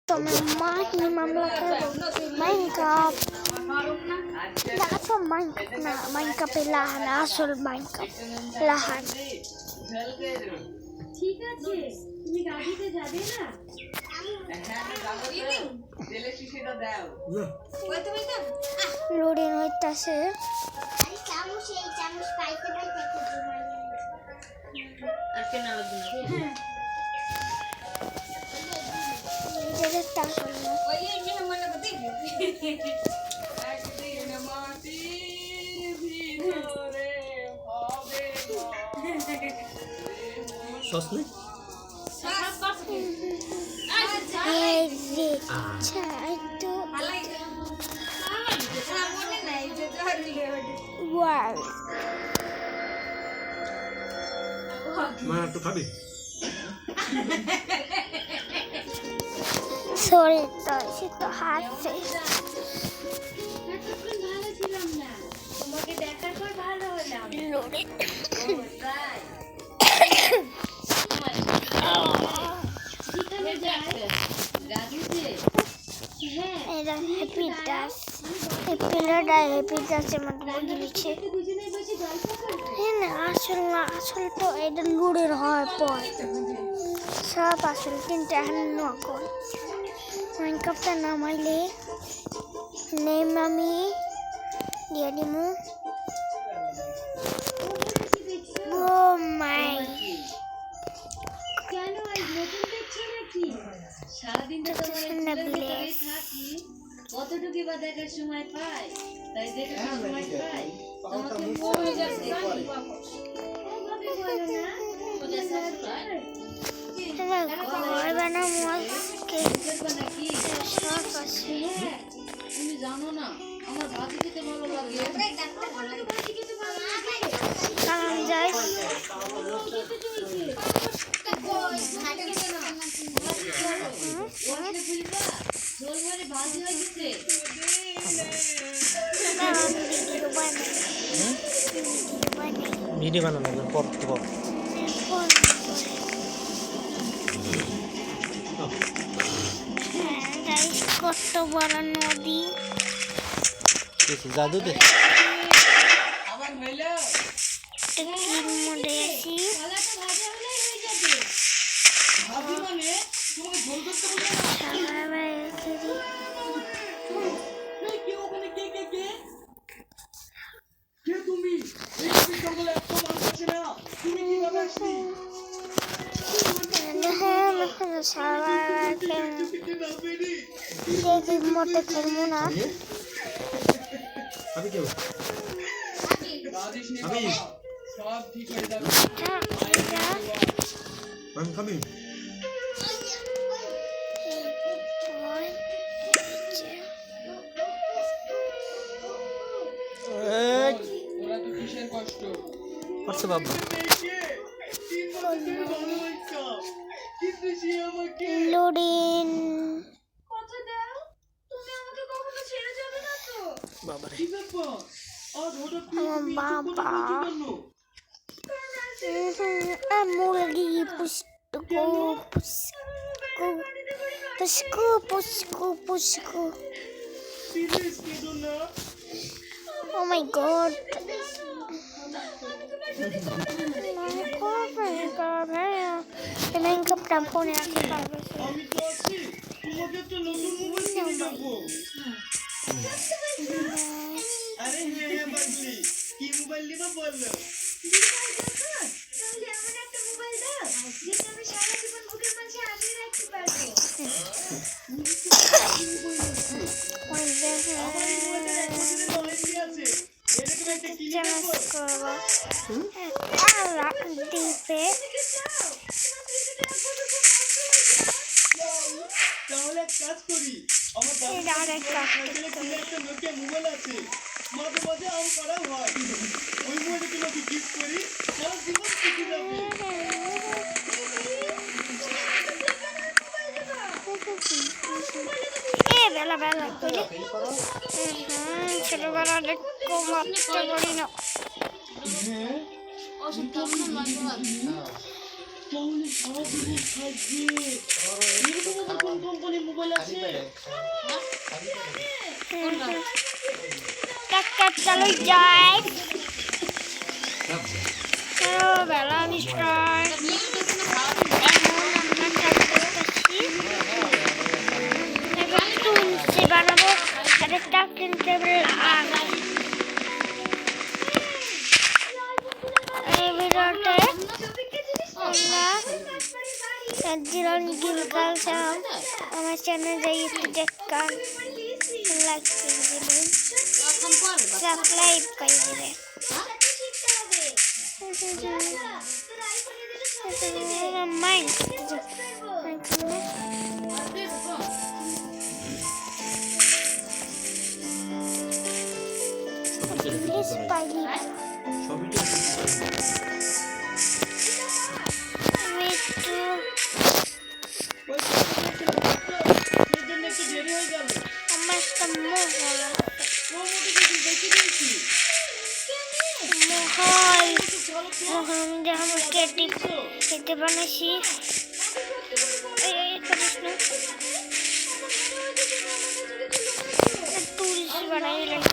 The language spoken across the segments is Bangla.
Teman mamlaka Minecraft. Lakas ng Minecraft na Minecraft lahan, আসল Minecraft lahan. ঠিক আছে তুমি গাড়িতে যাবে না লোডিং হইতাছে আজকে না লাগবে না যেটা আসল না ওই মেহমান না দেখি একদিন মাটির ভিতরে হবে সসনে এই যে তো ওয়াও মা একটু খাবি সরি তো সে তো হাসছে এতক্ষণ ভালো ছিলাম না তোমাকে দেখার পর ভালো হলাম লোডিং তাই যেখানে যায় গাড়িতে হ্যাঁ এটা হ্যাপি ডাস এই পিলারটা হ্যাপি ডাসের মতো বলে দিচ্ছে দুজনে বসে গল্প করবে হ্যাঁ আসল না আসল তো এটা লুডের হয় পর সব আসল কিন্তু এখন নকল মাইনক্রাফটটা নামাইলে নেম আমি দিয়ে দিমু ও মাই কেন আজ নতুন দেখছো নাকি সারাদিন তো তোমার এই থাকি কতটুকু বা দেখার সময় পাই তাই দেখার সময় পাই তোমাকে মরে যাচ্ছে ওভাবে বলো না ওটা সাবস্ক্রাইব ঘর বানাবো আজকে করবে নাকি সব আছে হ্যাঁ তুমি জানো না আমার ভাজি খেতে ভালো লাগে ভাজি খেতে ভালো লাগে কারণ যাই ঝোল মানে ভাজি হয়ে গেছে ভিডিও বানানো না পর কত বড় নদী কিছু জাদু দে টিকির মধ্যে আছি কলাটা ভাজা হলেই হয়ে যাবে ভাজি মানে তোমাকে ঝোল করতে হবে না সবাই এসেছি এই কে ওখানে কে তুমি এই জঙ্গলে এত মানুষ আছে না তুমি কিভাবে আসলি সবাইকে দেখি মতো খেলবো না আমি কেউ আমি সব ঠিক হয়ে যাবে আমি খাবি ওরা তো কিসের কষ্ট আচ্ছা বাবা কিন্তু সে আমাকে লোডিং কথা দাও তুমি আমাকে কখনো ছেড়ে যাবে না তো বাবা রে কি ব্যাপার আজ হঠাৎ আমার বাবা মুরগি পুষ্কু পুষ্কু পুষ্কু পুষ্কু পুষ্কু সিরিয়াস কেঁদো না Oh my god. Minecraft tampone আছে পারবে আমি তো আছি তোমাকে একটা নতুন মোবাইল কিনে দেবো আরে হ্যাঁ পাগলি কি মোবাইল নিবা বললো তাহলে এমন একটা মোবাইল দাও যেটা আমি সারা জীবন মুখের মাঝে আগলে রাখতে পারবো ওই দেখো আমার এই মোবাইলটা 1 বছরের ওয়ারেন্টি আছে এরকম একটা কিনে দেবো করবো আল্লাহ দিবে তাহলে এক কাজ করি আমার এটা অনেক কাজ সাইকেলে কিনে একটা নোকিয়া মোবাইল আছে মাঝে মাঝে আম করা হয় ওই মোবাইলটা তোমাকে গিফট করি সারা জীবন শিখে যাবে বেলা বেলা করে ছোটবেলা দেখো মারতে পারি না হ্যাঁ Kakak kalau jahit. Kalau bela bisa. তুলসী বানাবো একটা ডাইনিং টেবিল আর এই ভিডিওতে আমরা জিরন গিল কালচার আমার চ্যানেলে একটু দেখকান লাইক করে দিবেন সাবস্ক্রাইব করে দিবেন mind Please Spidey. Wait to. আমার একটা মহল মহল আমি কেটে বানাইছি তুলসী বানাইলাম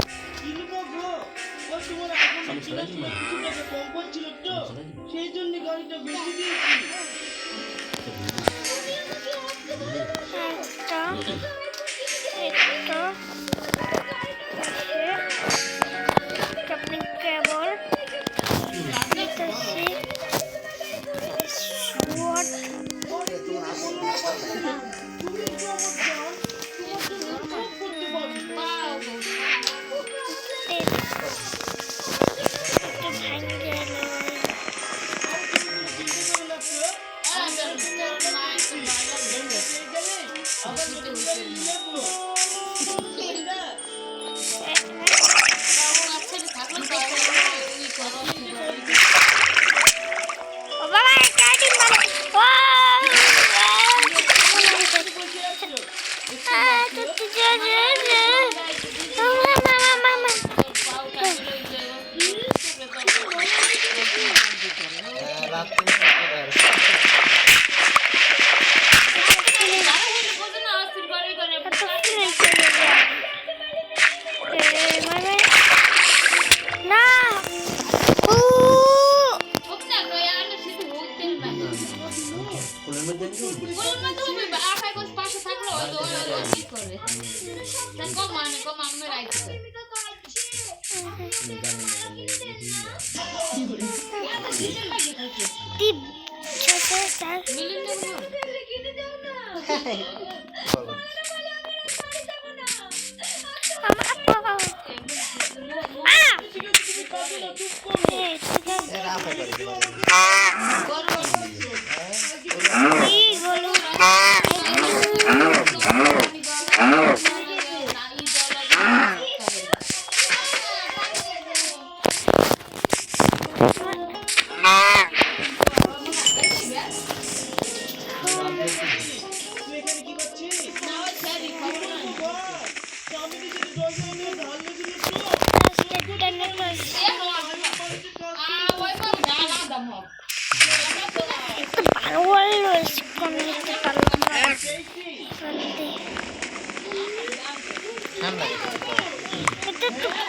সেই জন্য গাড়িটা বেশি দিয়েছি আপনি কেবল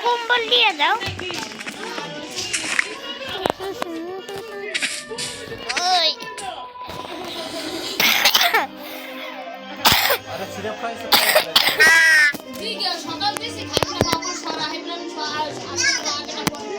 কম্বল দিয়ে দাও আরে সিরাপ খাইছো ঠিক আছে সকাল বেশি খাইছ না বাবু সারা হাইপ্লান আর আগে না পড়ে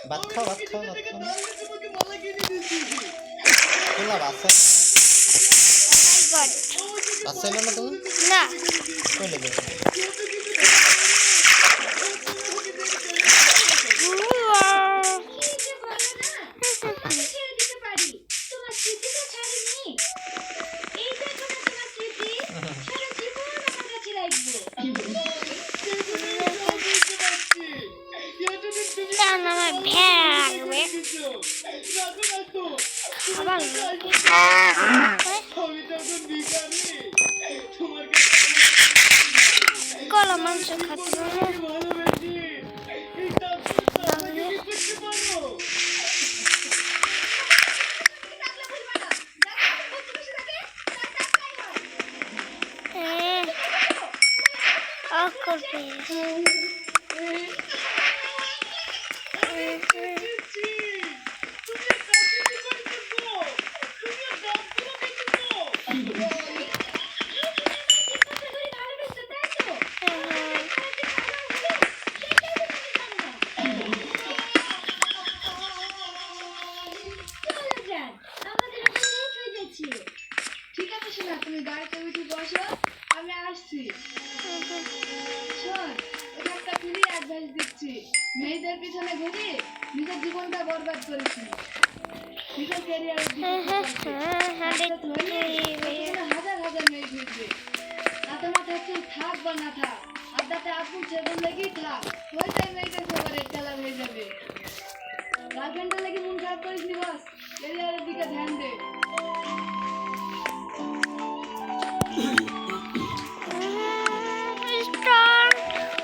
ভাত খাও খোলা বাসা আচ্ছা না তুমি না চলে যাবে আমার ভ্যাগবে আবার কলা মাংস খাচ্ছি করবে ঠিক আছে শোনা, তুমি গাড়িতে উঠে বসো, আমি আসছি। শোন, ওই একটা ফ্রি অ্যাডভাইস দিচ্ছি, মেয়েদের পিছনে ঘুরে নিজের জীবনটা বরবাদ করেছি। নিজের ক্যারিয়ারের দিকে হাজার হাজার মেয়ে ঘুরবে, তাতে মাথায় চুল থাক বা না থাক, আড্ডাতে আপন ছেড়ে লেগেই থাক, ওইটাই মেয়েদের ফেভারিট কালার হয়ে যাবে। গার্লফ্রেন্ডের লেগে মন খারাপ করিস নি বস, ক্যারিয়ারের দিকে ধ্যান দে।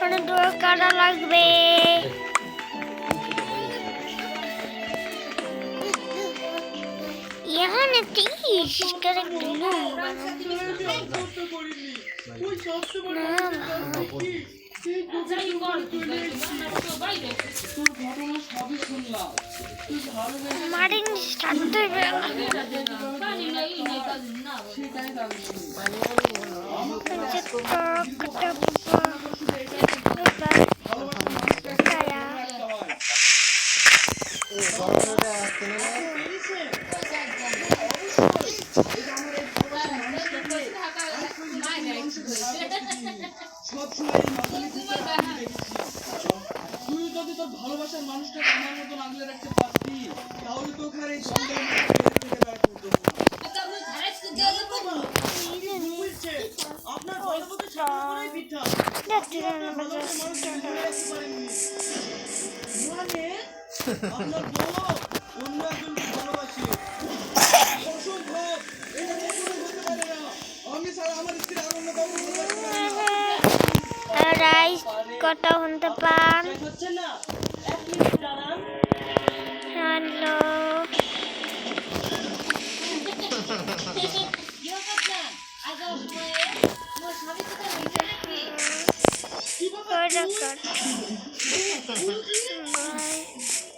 অনেক দূর কাটা লাগবে এখানে 30 করে দিলো মারিং স্টার্ট দেবে তুই যদি তোর ভালোবাসার মানুষটাকে আমার মতন আগলে রাখতে পারতি, তাহলে তো ওখানে এই জঙ্গলের মধ্যে আপনার ভালোবাসা ছাড়া করেই পিঠা ভালোবাসার মানুষকে ধরে রাখতে পারেননি, মানে আপনার বউ অন্য একজনকে ভালোবাসে, অসম্ভব, এটা কখনো হতে পারে না। আমি ছাড়া আমার স্ত্রী আর অন্য কাউকে ভালোবাসতে পারে না। রাইস কটা হতে পান হচ্ছে না, এক মিনিট দাঁড়ান। হ্যালো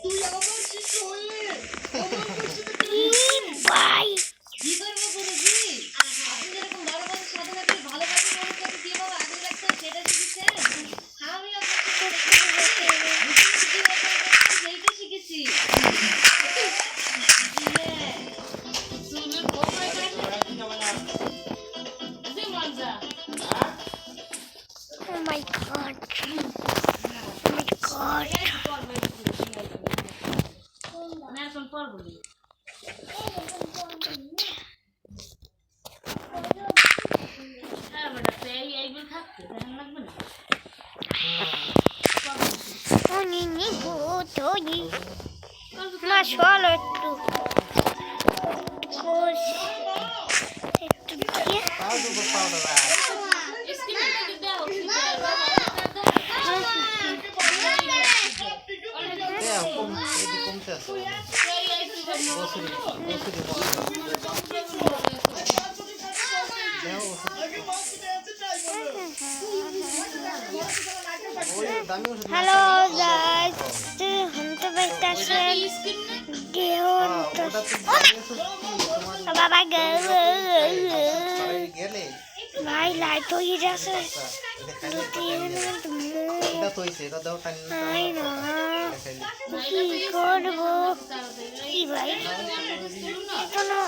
তুই আমার শিশু হইলে বাই কি করবো গুরুজি? আপনি যেরকম বড় বড় সাধনা করে ভালোবাসা মানুষটাকে কিভাবে আগলে রাখতে হয় সেটা শিখেছেন। আমি আপনাকে সেইটা শিখেছি। Oh my god. Oh my god. Nini butuh Masya itu terus itu dia কমতে আছে Halo guys, hantu bertasen Deon Baba গেলে ভাই লাইট হয়ে যাচ্ছে এটা তো হইছে এটা দাও টাইম আই না কি করবো কি ভাই কোনো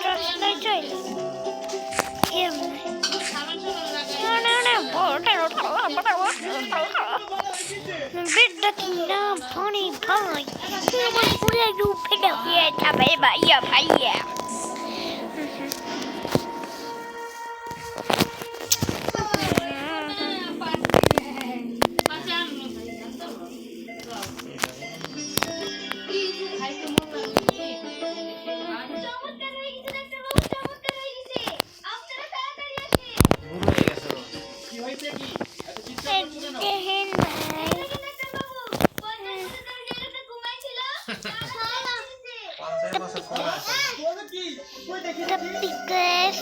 রাস্তায় চলে That's not funny pie. What are you put up here? Tabaya, paya. গুরু হয়ে গেছে ও। কি হয়েছে কি এত চিৎকার করছো কেন? পঞ্চাশ বছর পরে আসে। বলো কি কই দেখি The দেখি? biggest,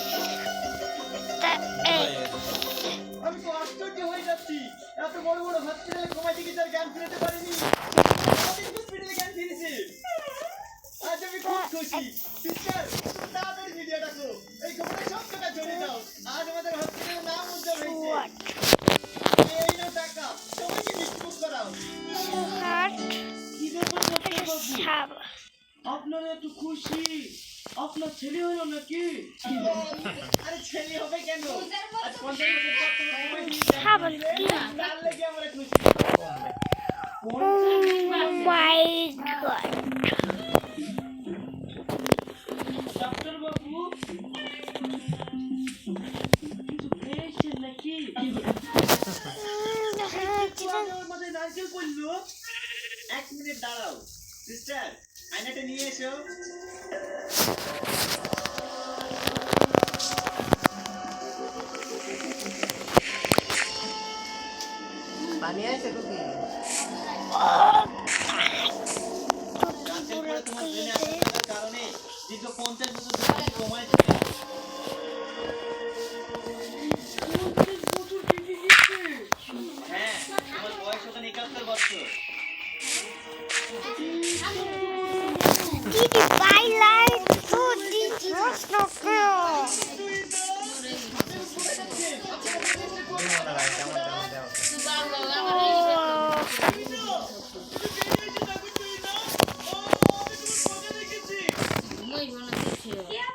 the আমি তো আশ্চর্য হয়ে যাচ্ছি এত বড় বড় হসপিটালে ঘুমাইতে কি তার জ্ঞান ফিরতে পারেনি কত স্পিডে জ্ঞান ফিরেছে আজ আমি খুব খুশি সিস্টার তুমি তাড়াতাড়ি ভিডিও ডাকো এই খবরটা সব জায়গায় ছড়িয়ে দাও আজ আমাদের হসপিটালের নাম উজ্জ্বল হয়েছে what? এই নাও টাকা সবাইকে মিষ্টিমুখ করাও Heart, কি ব্যাপার ডাক্তার বাবু have. আপনারা এত খুশি আপনার ছেলে হলো নাকি আরে ছেলে হবে কেন আজ 50 বছর পর তুমি সময় দিয়ে Have a তার লেগে আমরা খুশি Oh my god. ডাক্তার বাবু কিছু পেয়েছেন নাকি আমার মাথায় নারকেল পড়লো 1 মিনিট দাঁড়াও সিস্টার আয়নাটা নিয়ে এসো পানি আছে কুকি? রাতের পরে তোমার ট্রেনে আসার কারণে দীর্ঘ 50 বছর ধরে সময় ছিল হ্যাঁ তোমার বয়স ওখানে 71 বছর Did you buy light food? That's not fair. তুমি মনে রাখ কেমন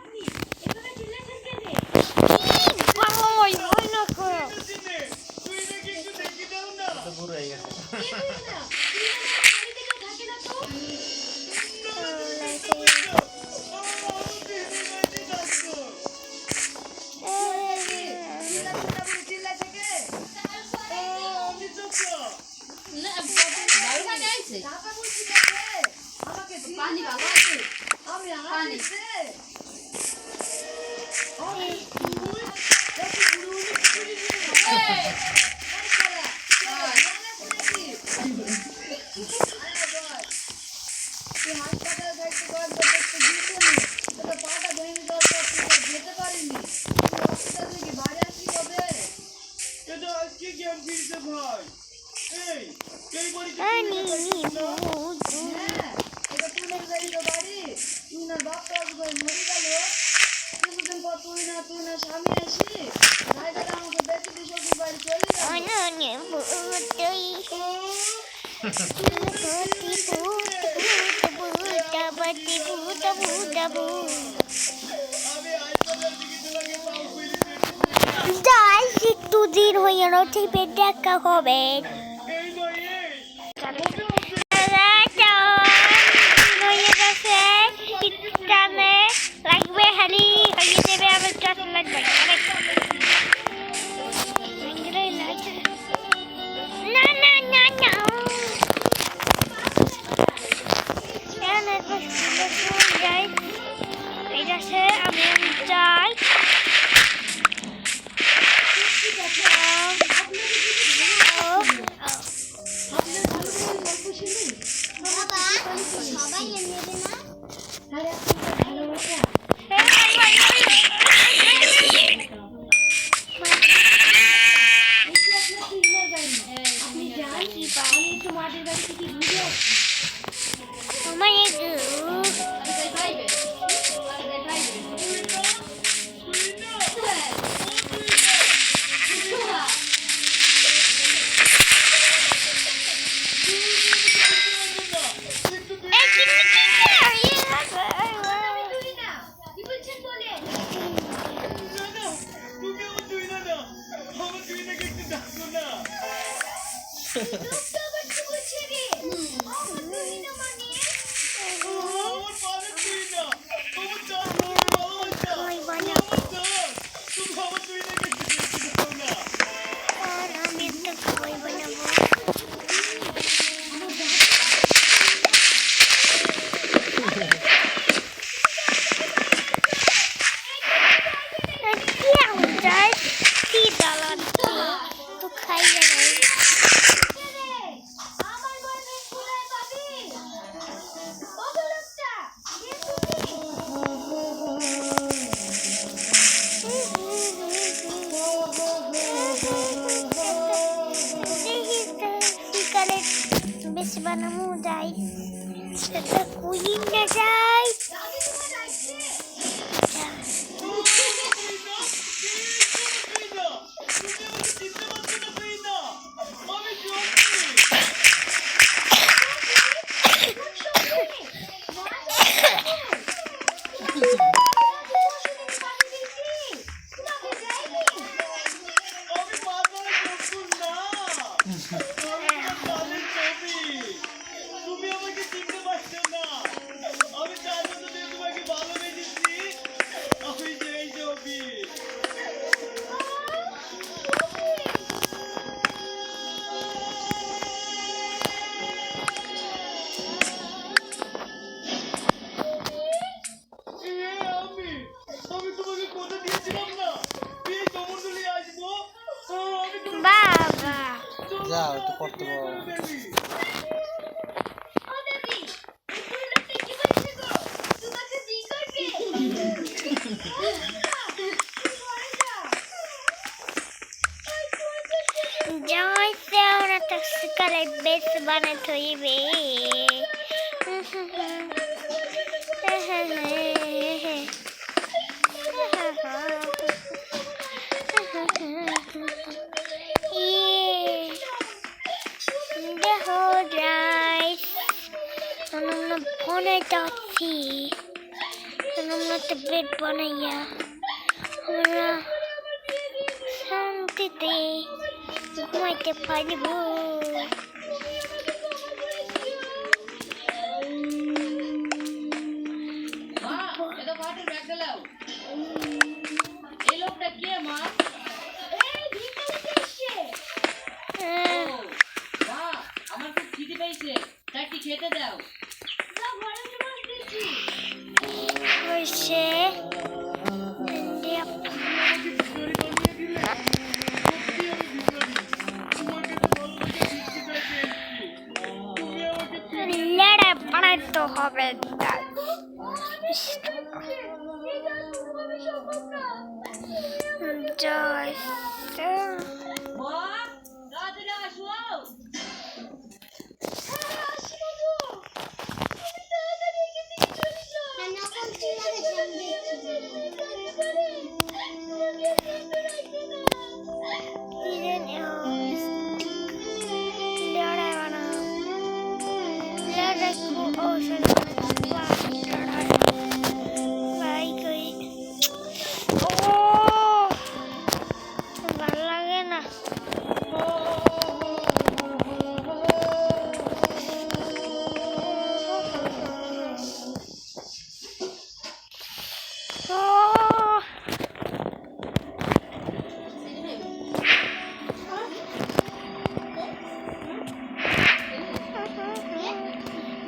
কেমন দেওয়া তো গুরু হয়ে গেছে। পানি ভালো আছে পানি এটা আজকে জ্ঞান ফিরছে ভাই এই এই বাড়ি Honey, আমি হাসপাতাল থেকে তোমাকে পাও ফিরে একটু দিন হয়ে গেল টিপে দেখা হবে এই নয় লাগবে হালি হয়ে দেবে আবার চাষ লাগবে না না না না যাই এই আছে আমি যাই সবাই নেবে না আমার পালে তুই না আমার চাঁদ খই বানাবো তুমি আমার তুই না কিছু দাও না আর আমি একটা খই বানাবো क्या होता है सीधा लाते तो खाइए नहीं বেশি বানাবো যাই সেটা কুই না যাই তুমি আমাকে চিনতে পারছো না আমি চার বছর ধরে তোমাকে ভালোবেসেছি আমি সেই ছবি আমি তোমাকে কথা দিয়েছিলাম না এই সমুদ্র নিয়ে আসবো আমি বাবা যাও একটু পড়তে বল Jangan seorang tak sekali best banget tu ibe. Dah guys, nama pona tadi, nama tebet pona ya, mana santi deh. ঘুমাইতে পারবো মা এটা ভাতের ব্যাগ দিলাও এই লোকটা কে মা মা আমার খুব খিদে পেয়েছে তাই কি খেতে দাও হয়েছে লড়াই বাড়াইতে হবে জয় মা তাড়াতাড়ি আসো ভাল লাগে না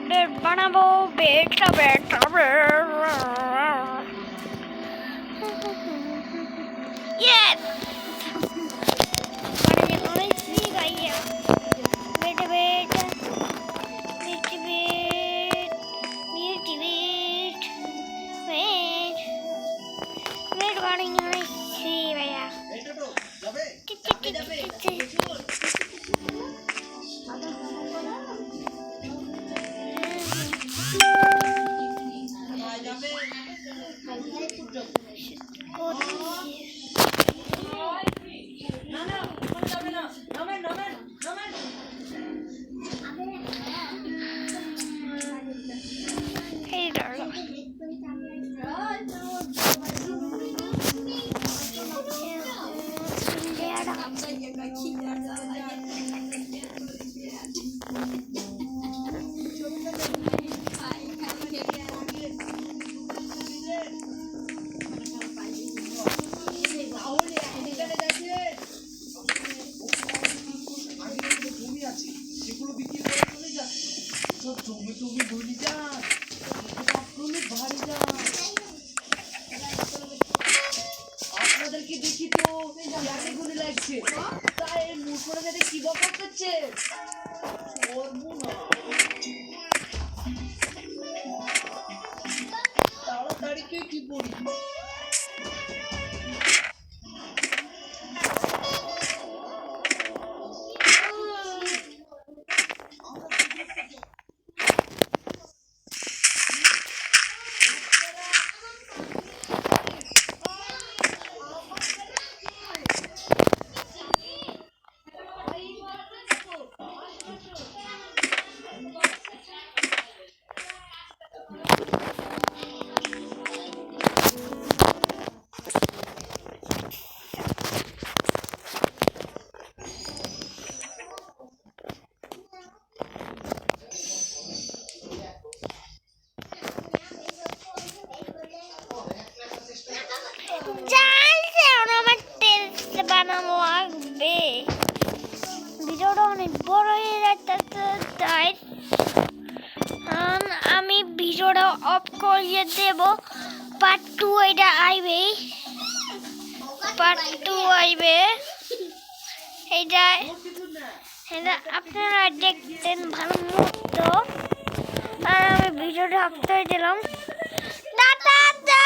বেড বানাবো বেডটা বেডটা Yes! যাবে তুমি ভুলি যা অনেক ভারী যা আপনাদেরকে দেখি তো ইয়াকে গুলি লাগছে তাই মুখরা যাতে কি বকা করছে তাড়াতাড়ি কে কি পড়ি জানছে আমার টেস্ট বানানো লাগবে ভিডিওটা অনেক বড় হয়ে যাচ্ছে তাই আমি ভিডিওটা অফ করিয়ে দেব পার্ট 2 এটা আইবে পার্ট 2 আইবে এটা আপনারা দেখতেন ভালো মতো আর আমি ভিডিওটা অফ করে দিলাম টাটা।